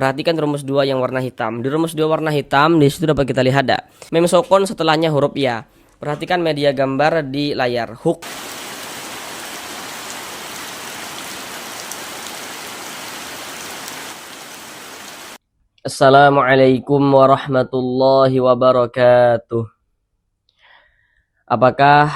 Perhatikan rumus 2 yang warna hitam. Di rumus 2 warna hitam, di situ dapat kita lihat ada mem sukun setelahnya huruf ya. Perhatikan media gambar di layar. Huk. Assalamualaikum warahmatullahi wabarakatuh. Apakah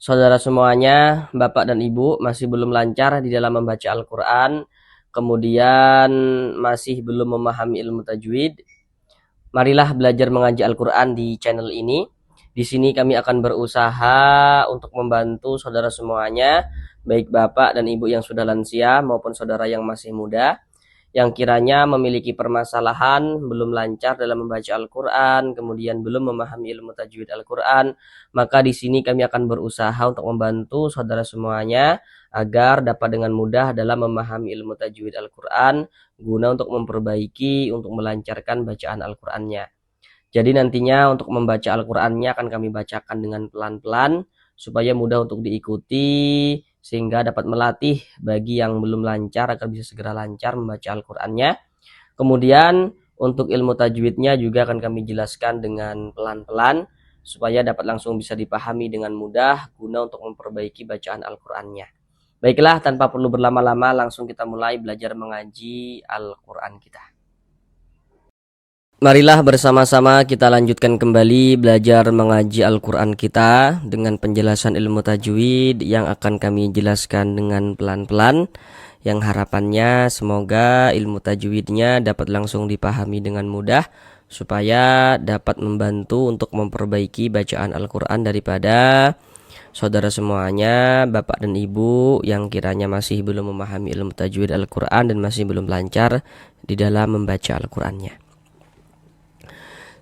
saudara semuanya, Bapak dan Ibu masih belum lancar di dalam membaca Al-Quran, kemudian masih belum memahami ilmu tajwid? Marilah belajar mengaji Al-Quran di channel ini. Di sini kami akan berusaha untuk membantu saudara semuanya, baik Bapak dan Ibu yang sudah lansia maupun saudara yang masih muda, yang kiranya memiliki permasalahan, belum lancar dalam membaca Al-Quran, kemudian belum memahami ilmu tajwid Al-Quran, maka di sini kami akan berusaha untuk membantu saudara semuanya agar dapat dengan mudah dalam memahami ilmu tajwid Al-Quran, guna untuk memperbaiki, untuk melancarkan bacaan Al-Qurannya. Jadi nantinya untuk membaca Al-Qurannya akan kami bacakan dengan pelan-pelan, supaya mudah untuk diikuti, sehingga dapat melatih bagi yang belum lancar agar bisa segera lancar membaca Al-Qurannya. Kemudian untuk ilmu tajwidnya juga akan kami jelaskan dengan pelan-pelan, supaya dapat langsung bisa dipahami dengan mudah, guna untuk memperbaiki bacaan Al-Qurannya. Baiklah, tanpa perlu berlama-lama, langsung kita mulai belajar mengaji Al-Quran kita. Marilah bersama-sama kita lanjutkan kembali belajar mengaji Al-Quran kita dengan penjelasan ilmu tajwid yang akan kami jelaskan dengan pelan-pelan, yang harapannya semoga ilmu tajwidnya dapat langsung dipahami dengan mudah, supaya dapat membantu untuk memperbaiki bacaan Al-Quran daripada saudara semuanya, Bapak dan Ibu yang kiranya masih belum memahami ilmu tajwid Al-Quran dan masih belum lancar di dalam membaca Al-Qurannya.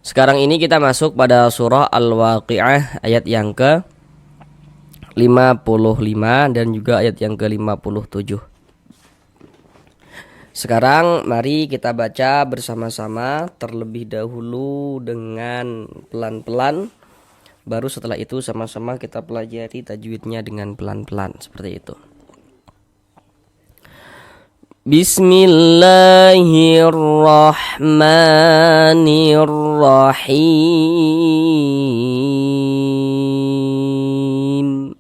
Sekarang ini kita masuk pada surah Al-Waqi'ah ayat yang ke-55 dan juga ayat yang ke-57. Sekarang mari kita baca bersama-sama terlebih dahulu dengan pelan-pelan, baru setelah itu sama-sama kita pelajari tajwidnya dengan pelan-pelan seperti itu. Bismillahirrahmanirrahim.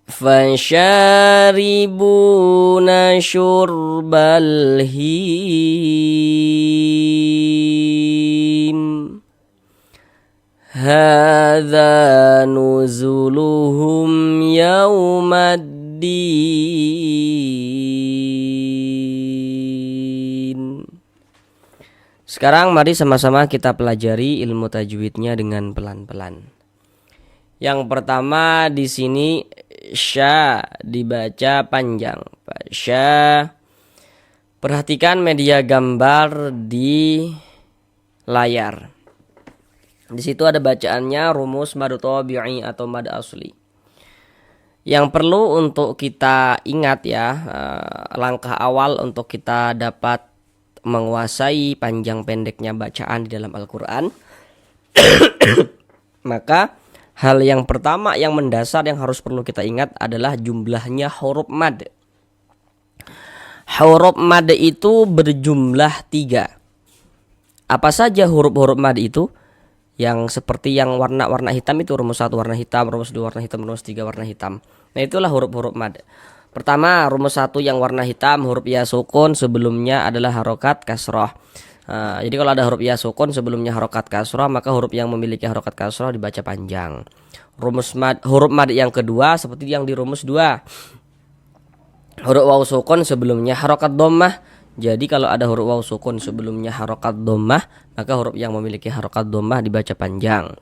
Fasharibuna syurbal him. Hadza nuzuluhum yaumaddin. Sekarang mari sama-sama kita pelajari ilmu tajwidnya dengan pelan-pelan. Yang pertama di sini sya dibaca panjang. Sya. Perhatikan media gambar di layar. Di situ ada bacaannya rumus mad tabi'i atau mad asli. Yang perlu untuk kita ingat ya, langkah awal untuk kita dapat menguasai panjang pendeknya bacaan di dalam Al-Quran, maka hal yang pertama yang mendasar yang harus perlu kita ingat adalah jumlahnya huruf mad. Huruf mad itu berjumlah 3. Apa saja huruf-huruf mad itu? Yang seperti yang warna-warna hitam itu rumus 1 warna hitam, rumus 2 warna hitam, rumus 3 warna hitam. Nah itulah huruf-huruf mad. Pertama rumus 1 yang warna hitam, huruf ya sukun sebelumnya adalah harokat kasroh. Jadi kalau ada huruf ya sukun sebelumnya harokat kasroh, maka huruf yang memiliki harokat kasroh dibaca panjang. Huruf mad yang kedua seperti yang di rumus 2. Huruf waw sukun sebelumnya harokat dhammah. Jadi kalau ada huruf waw sukun sebelumnya harokat dhammah, maka huruf yang memiliki harokat dhammah dibaca panjang.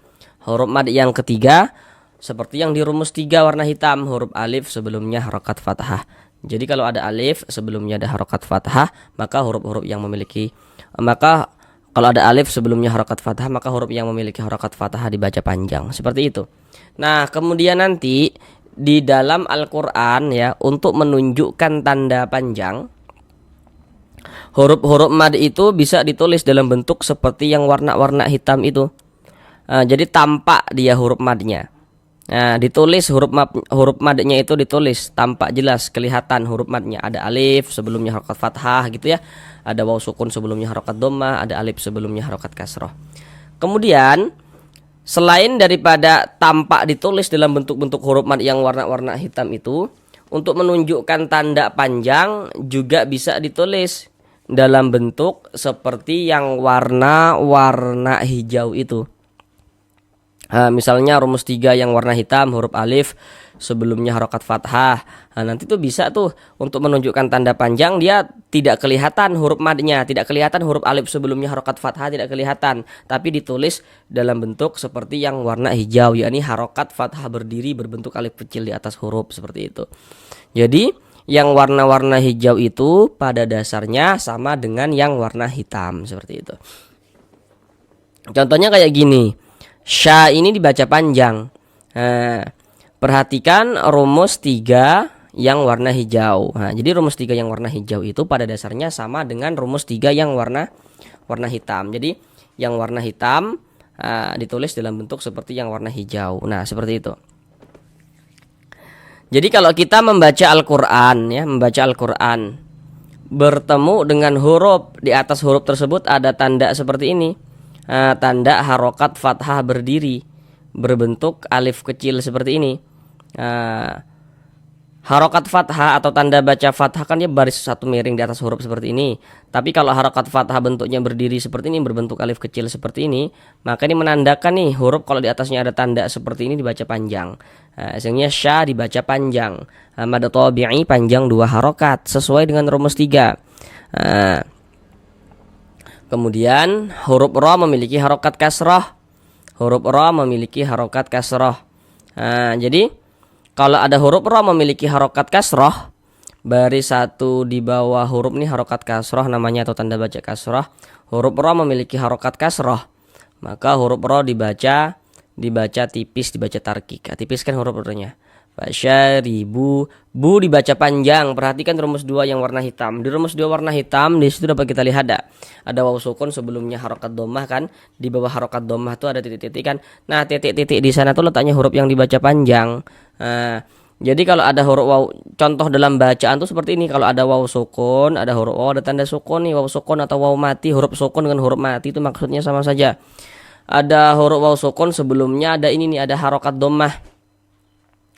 Huruf mad yang ketiga seperti yang di rumus 3 warna hitam, huruf alif sebelumnya harokat fathah. Jadi kalau ada alif sebelumnya ada harokat fathah, maka huruf-huruf yang memiliki kalau ada alif sebelumnya harokat fathah, maka huruf yang memiliki harokat fathah dibaca panjang. Seperti itu. Nah, kemudian nanti di dalam Al-Qur'an ya, untuk menunjukkan tanda panjang, huruf-huruf mad itu bisa ditulis dalam bentuk seperti yang warna-warna hitam itu. Jadi tampak dia huruf madnya. Nah, ditulis huruf madnya itu ditulis tampak jelas kelihatan huruf madnya. Ada alif sebelumnya harokat fathah gitu ya. Ada waw sukun sebelumnya harokat dhammah, ada alif sebelumnya harokat kasroh. Kemudian selain daripada tampak ditulis dalam bentuk-bentuk huruf mad yang warna-warna hitam itu, untuk menunjukkan tanda panjang juga bisa ditulis dalam bentuk seperti yang warna-warna hijau itu. Misalnya rumus 3 yang warna hitam, huruf alif sebelumnya harokat fathah. Nanti tuh bisa tuh untuk menunjukkan tanda panjang, dia tidak kelihatan huruf madnya, tidak kelihatan huruf alif sebelumnya harokat fathah, tidak kelihatan, tapi ditulis dalam bentuk seperti yang warna hijau, yakni harokat fathah berdiri berbentuk alif kecil di atas huruf seperti itu. Jadi yang warna-warna hijau itu pada dasarnya sama dengan yang warna hitam seperti itu. Contohnya kayak gini. Sya ini dibaca panjang. Perhatikan rumus 3 yang warna hijau. Jadi rumus 3 yang warna hijau itu pada dasarnya sama dengan rumus 3 yang warna hitam. Jadi yang warna hitam ditulis dalam bentuk seperti yang warna hijau. Nah, seperti itu. Jadi kalau kita membaca Al-Qur'an ya, membaca Al-Qur'an bertemu dengan huruf, di atas huruf tersebut ada tanda seperti ini. Tanda harokat fathah berdiri berbentuk alif kecil seperti ini. Harokat fathah atau tanda baca fathah kan dia baris satu miring di atas huruf seperti ini. Tapi kalau harokat fathah bentuknya berdiri seperti ini, berbentuk alif kecil seperti ini, maka ini menandakan nih huruf kalau di atasnya ada tanda seperti ini dibaca panjang. Sehingga sya dibaca panjang. Mad tabi'i panjang 2 harokat sesuai dengan rumus 3. Kemudian huruf ra memiliki harokat kasroh. Huruf ra memiliki harokat kasroh. Jadi kalau ada huruf ra memiliki harokat kasroh, baris satu di bawah huruf ini harokat kasroh namanya atau tanda baca kasroh. Huruf ra memiliki harokat kasroh, maka huruf ra dibaca tipis, dibaca tarkik. Tipis kan huruf ra-nya. Fasyaribu, bu dibaca panjang. Perhatikan rumus 2 yang warna hitam. Di rumus 2 warna hitam di situ dapat kita lihat ada waw sukun sebelumnya harokat dhammah kan. Di bawah harokat dhammah tuh ada titik-titik kan. Nah, titik-titik di sana tuh letaknya huruf yang dibaca panjang. Jadi kalau ada huruf waw, contoh dalam bacaan tuh seperti ini. Kalau ada waw sukun, ada huruf waw, ada tanda sukun nih, waw sukun atau waw mati. Huruf sukun dengan huruf mati itu maksudnya sama saja. Ada huruf waw sukun sebelumnya ada ini nih, ada harokat dhammah.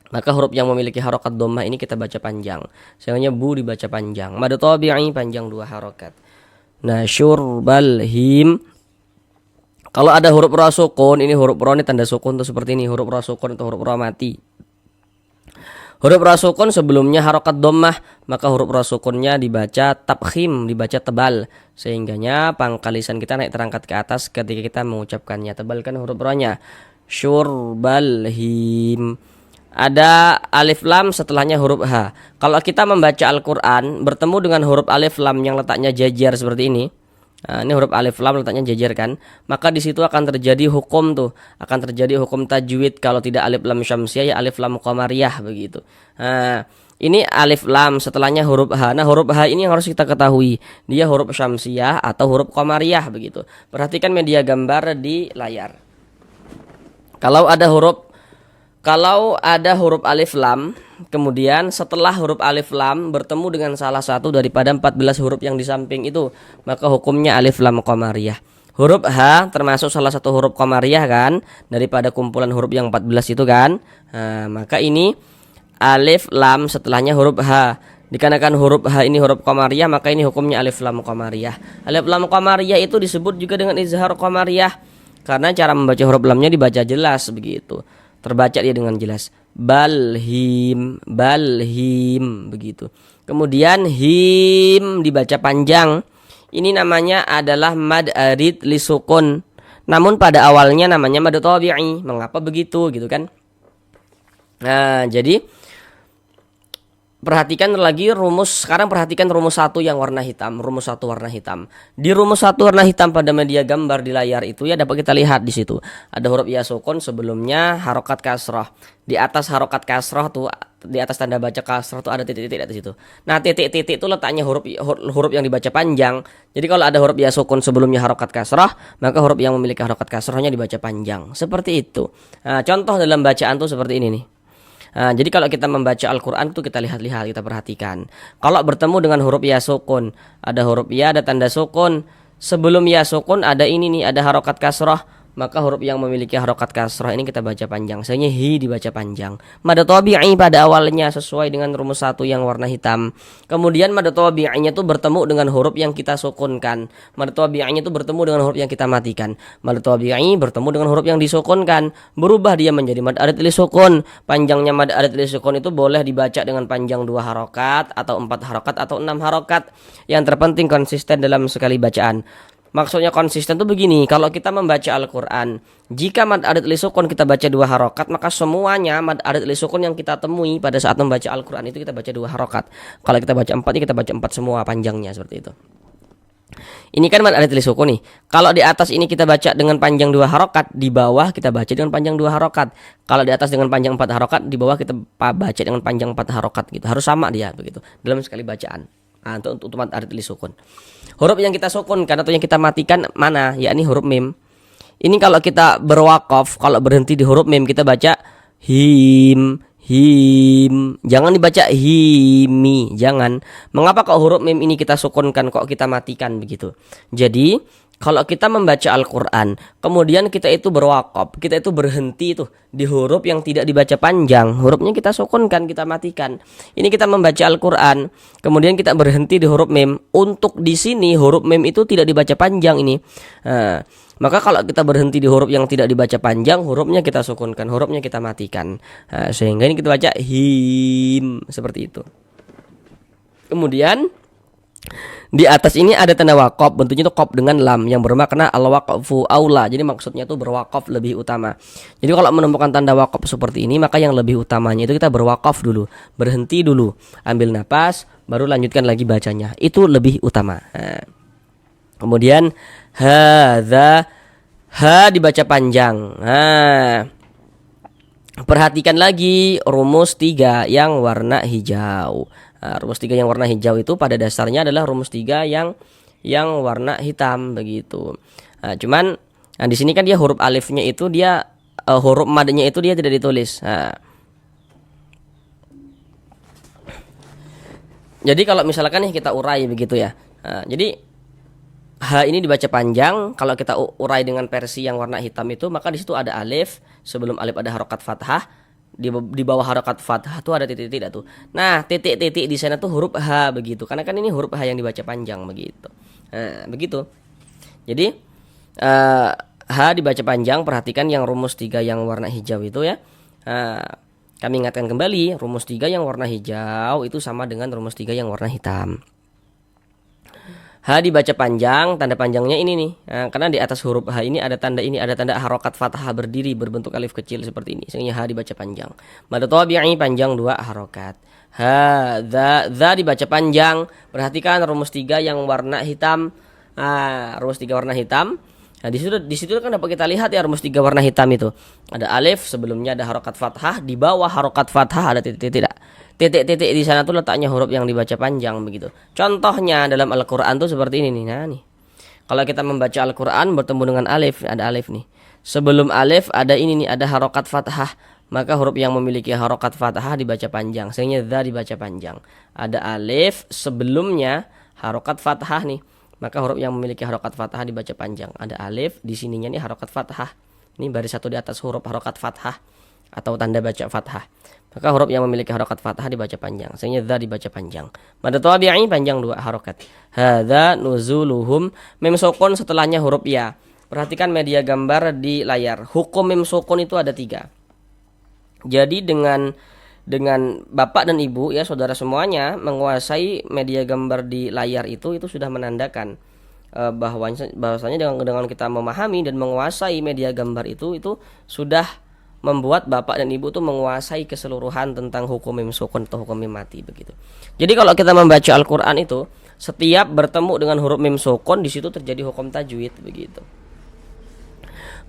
Maka huruf yang memiliki harokat dhammah ini kita baca panjang. Sehingga bu dibaca panjang. Mad tabi'i panjang 2 harokat. Nah, syurbal him. Kalau ada huruf ra sukun, ini huruf ra ini tanda sukun tuh seperti ini, huruf ra sukun atau huruf ra mati. Huruf ra sukun sebelumnya harokat dhammah, maka huruf ra sukunnya dibaca tabkhim, dibaca tebal. Sehingganya pangkal lisan kita naik terangkat ke atas ketika kita mengucapkannya. Tebalkan huruf ra-nya. Syurbal him. Ada alif lam setelahnya huruf H. Kalau kita membaca Al-Quran bertemu dengan huruf alif lam yang letaknya jajar seperti ini. Ini huruf alif lam letaknya jajar kan. Maka di situ akan terjadi hukum tuh. Akan terjadi hukum tajwid kalau tidak alif lam syamsiyah ya alif lam qamariyah begitu. Ini alif lam setelahnya huruf H. Nah, huruf H ini yang harus kita ketahui. Dia huruf syamsiyah atau huruf qamariyah begitu. Perhatikan media gambar di layar. Kalau ada huruf alif lam, kemudian setelah huruf alif lam bertemu dengan salah satu daripada 14 huruf yang di samping itu, maka hukumnya alif lam qamariyah. Huruf H termasuk salah satu huruf qamariyah kan, daripada kumpulan huruf yang 14 itu kan. Maka ini alif lam setelahnya huruf H. Dikarenakan huruf H ini huruf qamariyah, maka ini hukumnya alif lam qamariyah. Alif lam qamariyah itu disebut juga dengan izhar qamariyah karena cara membaca huruf lamnya dibaca jelas begitu. Terbaca dia dengan jelas. Balhim begitu. Kemudian him dibaca panjang. Ini namanya adalah mad arid li sukun. Namun pada awalnya namanya mad tabi'i. Mengapa begitu gitu kan? Nah, jadi perhatikan lagi rumus. Sekarang perhatikan rumus 1 yang warna hitam. Rumus 1 warna hitam. Di rumus 1 warna hitam pada media gambar di layar itu ya dapat kita lihat di situ. Ada huruf ya sukun sebelumnya harokat kasroh. Di atas harokat kasroh tuh di atas tanda baca kasrah tuh ada titik-titik di atas itu. Nah, titik-titik itu letaknya huruf yang dibaca panjang. Jadi kalau ada huruf ya sukun sebelumnya harokat kasrah, maka huruf yang memiliki harokat kasrahnya dibaca panjang. Seperti itu. Nah, contoh dalam bacaan tuh seperti ini nih. Nah, jadi kalau kita membaca Al-Quran itu kita lihat-lihat, kita perhatikan. Kalau bertemu dengan huruf ya sukun, ada huruf ya, ada tanda sukun. Sebelum ya sukun ada ini nih, ada harokat kasrah. Maka huruf yang memiliki harokat kasrah ini kita baca panjang. Misalnya hi dibaca panjang. Mad tabi'i pada awalnya sesuai dengan rumus 1 yang warna hitam. Kemudian mad tabi'inya itu bertemu dengan huruf yang kita sukunkan. Mad tabi'inya itu bertemu dengan huruf yang kita matikan. Mad tabi'i bertemu dengan huruf yang disukunkan. Berubah dia menjadi mad arid li sukun. Panjangnya mad arid li sukun itu boleh dibaca dengan panjang 2 harokat atau 4 harokat atau 6 harokat. Yang terpenting konsisten dalam sekali bacaan. Maksudnya konsisten tuh begini, kalau kita membaca Al-Quran, jika mad arid li sukun kita baca 2 harokat, maka semuanya mad arid li sukun yang kita temui pada saat membaca Al-Quran itu kita baca 2 harokat. Kalau kita baca 4, kita baca 4 semua panjangnya, seperti itu. Ini kan mad arid li sukun nih. Kalau di atas ini kita baca dengan panjang 2 harokat, di bawah kita baca dengan panjang 2 harokat. Kalau di atas dengan panjang 4 harokat, di bawah kita baca dengan panjang 4 harokat gitu. Harus sama dia begitu dalam sekali bacaan. Nah, untuk mad arid li sukun. Huruf yang kita sukunkan atau yang kita matikan mana? Yakni huruf mim. Ini kalau kita berwakaf, kalau berhenti di huruf mim kita baca him. Jangan dibaca himi, jangan. Mengapa kok huruf mim ini kita sukunkan, kok kita matikan begitu? Jadi kalau kita membaca Al-Quran, kemudian kita itu berwakaf, kita itu berhenti tuh di huruf yang tidak dibaca panjang, hurufnya kita sukunkan, kita matikan. Ini kita membaca Al-Quran, kemudian kita berhenti di huruf mim. Untuk di sini huruf mim itu tidak dibaca panjang ini. Nah, maka kalau kita berhenti di huruf yang tidak dibaca panjang, hurufnya kita sukunkan, hurufnya kita matikan. Nah, sehingga ini kita baca him, seperti itu. Kemudian di atas ini ada tanda wakaf, bentuknya itu qaf dengan lam yang bermakna al-waqfu aula. Jadi maksudnya itu berwakaf lebih utama. Jadi kalau menemukan tanda wakaf seperti ini, maka yang lebih utamanya itu kita berwakaf dulu, berhenti dulu, ambil napas, baru lanjutkan lagi bacanya. Itu lebih utama. Nah, kemudian hadza, ha dibaca panjang. Nah, perhatikan lagi rumus 3 yang warna hijau. Nah, rumus 3 yang warna hijau itu pada dasarnya adalah rumus 3 yang warna hitam begitu. Nah, cuman di sini kan dia huruf alifnya itu dia huruf madnya itu dia tidak ditulis. Nah, jadi kalau misalkan nih kita urai begitu ya. Nah, jadi ha ini dibaca panjang. Kalau kita urai dengan versi yang warna hitam itu, maka di situ ada alif, sebelum alif ada harokat fathah. Di bawah harokat fathah tuh ada titik-titik tuh. Nah, titik-titik di sana tuh huruf H begitu. Karena kan ini huruf H yang dibaca panjang begitu. Nah, begitu. Jadi H dibaca panjang, perhatikan yang rumus 3 yang warna hijau itu ya. Nah, kami ingatkan kembali, rumus 3 yang warna hijau itu sama dengan rumus 3 yang warna hitam. H dibaca panjang, tanda panjangnya ini nih. Nah, karena di atas huruf H ini ada tanda harokat fathah berdiri berbentuk alif kecil seperti ini. Sehingga H dibaca panjang. Mad tabi'i panjang 2 harokat. Za dibaca panjang. Perhatikan rumus 3 yang warna hitam. Nah, rumus 3 warna hitam. Nah, di situ kan dapat kita lihat ya rumus 3 warna hitam itu. Ada alif, sebelumnya ada harokat fathah, di bawah harokat fathah ada titik-titik. Titik-titik di sana tuh letaknya huruf yang dibaca panjang begitu. Contohnya dalam Al-Qur'an tuh seperti ini nih. Nah, nih. Kalau kita membaca Al-Qur'an bertemu dengan alif, ada alif nih. Sebelum alif ada ini nih, ada harokat fathah. Maka huruf yang memiliki harokat fathah dibaca panjang. Sehingga za dibaca panjang. Ada alif, sebelumnya harokat fathah nih. Maka huruf yang memiliki harokat fathah dibaca panjang. Ada alif, di sininya nih harokat fathah. Ini baris 1 di atas huruf harokat fathah atau tanda baca fathah. Maka huruf yang memiliki harokat fathah dibaca panjang. Sehingga za dibaca panjang. Mad tabi'i panjang 2 harokat. Hadza nuzuluhum. Mim sukun setelahnya huruf ya. Perhatikan media gambar di layar. Hukum mim sukun itu ada 3. Jadi dengan bapak dan ibu ya, saudara semuanya menguasai media gambar di layar itu sudah menandakan bahwasanya dengan kita memahami dan menguasai media gambar itu sudah membuat bapak dan ibu tuh menguasai keseluruhan tentang hukum mim sukun atau hukum mim mati begitu. Jadi kalau kita membaca Al-Qur'an itu setiap bertemu dengan huruf mim sukun di situ terjadi hukum tajwid begitu.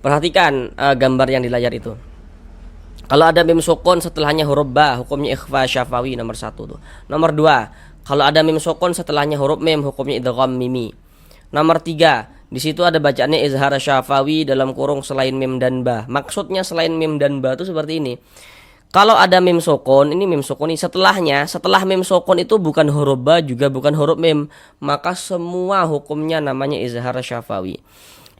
Perhatikan gambar yang di layar itu. Kalau ada mim sukun setelahnya huruf ba, hukumnya ikhfa syafawi nomor 1 tuh. Nomor 2, kalau ada mim sukun setelahnya huruf mim, hukumnya idgham mimi. Nomor 3, di situ ada bacaannya izhar syafawi dalam kurung selain mim dan ba. Maksudnya selain mim dan ba itu seperti ini. Kalau ada mim sukun, ini mim sukun ini setelahnya, setelah mim sukun itu bukan huruf ba juga bukan huruf mim, maka semua hukumnya namanya izhar syafawi.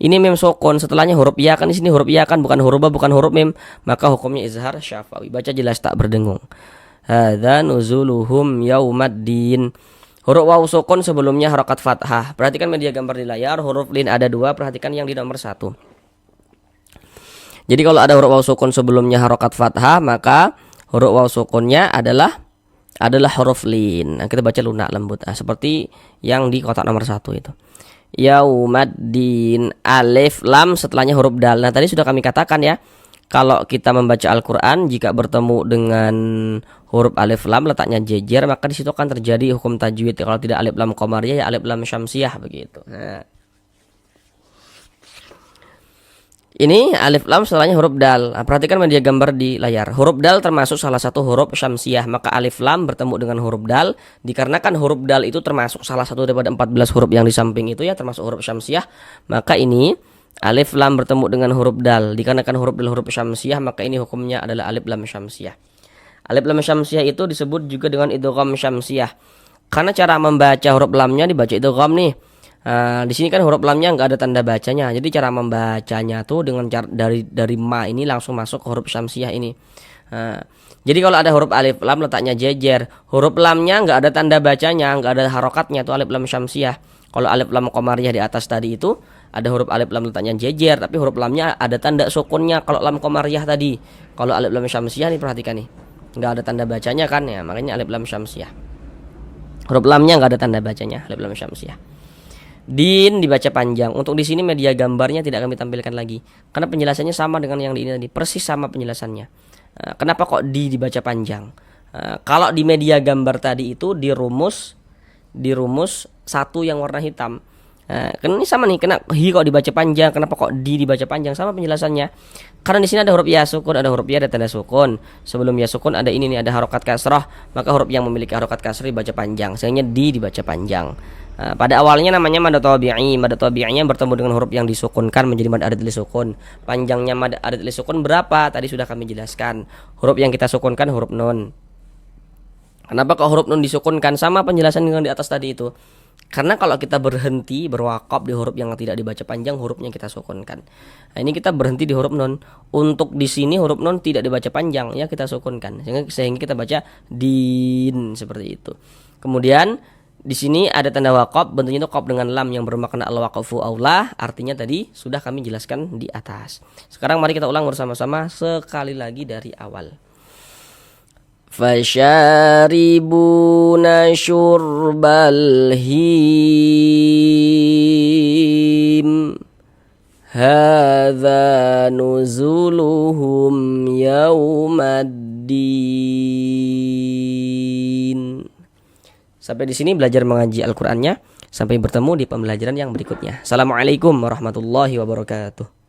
Ini mim sukun, setelahnya huruf ya kan, di sini huruf ya kan, bukan huruf ba bukan huruf mim, maka hukumnya izhar syafawi. Baca jelas tak berdengung. Hadza nuzuluhum yaumaddin. Huruf waw sukun sebelumnya harokat fathah. Perhatikan media gambar di layar, huruf lin ada 2, perhatikan yang di nomor 1. Jadi kalau ada huruf waw sukun sebelumnya harokat fathah, maka huruf waw sukunnya adalah huruf lin. Nah, kita baca lunak lembut. Nah, seperti yang di kotak nomor 1 itu. Yaumaddin, alif lam setelahnya huruf dal. Nah, tadi sudah kami katakan ya, kalau kita membaca Al-Qur'an jika bertemu dengan huruf alif lam letaknya jejer, maka di situ akan terjadi hukum tajwid. Kalau tidak alif lam qamariyah ya alif lam syamsiyah begitu. Nah, ini alif lam setelahnya huruf dal. Nah, perhatikan media gambar di layar. Huruf dal termasuk salah satu huruf syamsiyah. Maka alif lam bertemu dengan huruf dal. Dikarenakan huruf dal itu termasuk salah satu daripada 14 huruf yang di samping itu ya, termasuk huruf syamsiyah. Maka ini alif lam bertemu dengan huruf dal. Dikarenakan huruf dal huruf syamsiyah, maka ini hukumnya adalah alif lam syamsiyah. Alif lam syamsiyah itu disebut juga dengan idgham syamsiyah. Karena cara membaca huruf lamnya dibaca idgham nih. Di sini kan huruf lamnya nggak ada tanda bacanya, jadi cara membacanya tuh dengan cara dari ma ini langsung masuk ke huruf syamsiyah ini. Jadi kalau ada huruf alif lam letaknya jejer, huruf lamnya nggak ada tanda bacanya, nggak ada harokatnya tuh alif lam syamsiyah. Kalau alif lam qamariyah di atas tadi itu ada huruf alif lam letaknya jejer, tapi huruf lamnya ada tanda sukunnya. Kalau lam qamariyah tadi, kalau alif lam syamsiyah nih perhatikan nih, nggak ada tanda bacanya kan ya, makanya alif lam syamsiyah. Huruf lamnya nggak ada tanda bacanya, alif lam syamsiyah. Din dibaca panjang. Untuk di sini media gambarnya tidak kami tampilkan lagi karena penjelasannya sama dengan yang di ini tadi, persis sama penjelasannya. Kenapa kok dibaca panjang? Kalau di media gambar tadi itu dirumus satu yang warna hitam. Kan ini sama nih, kenapa hi kok dibaca panjang, kenapa kok dibaca panjang, sama penjelasannya. Karena di sini ada huruf ya sukun, ada huruf ya ada tanda sukun. Sebelum ya sukun ada ini nih, ada harokat kasrah, maka huruf yang memiliki harokat kasrah dibaca panjang, sehingga dibaca panjang. Pada awalnya namanya mad tabi'i. Mad tabi'inya bertemu dengan huruf yang disukunkan menjadi mad arid li sukun. Panjangnya mad arid li sukun berapa? Tadi sudah kami jelaskan. Huruf yang kita sukunkan huruf nun. Kenapa kok huruf nun disukunkan? Sama penjelasan yang di atas tadi itu. Karena kalau kita berhenti berwakaf di huruf yang tidak dibaca panjang, hurufnya kita sukunkan. Nah, ini kita berhenti di huruf nun. Untuk di sini huruf nun tidak dibaca panjang, ya kita sukunkan. Sehingga kita baca din seperti itu. Kemudian di sini ada tanda waqaf, bentuknya itu qaf dengan lam yang bermakna al-waqfu aula, artinya tadi sudah kami jelaskan di atas. Sekarang mari kita ulang bersama-sama sekali lagi dari awal. Fasyaribuna syurbal him hadza nuzuluhum yaumaddin. Sampai di sini belajar mengaji Al-Qur'annya. Sampai bertemu di pembelajaran yang berikutnya. Assalamualaikum warahmatullahi wabarakatuh.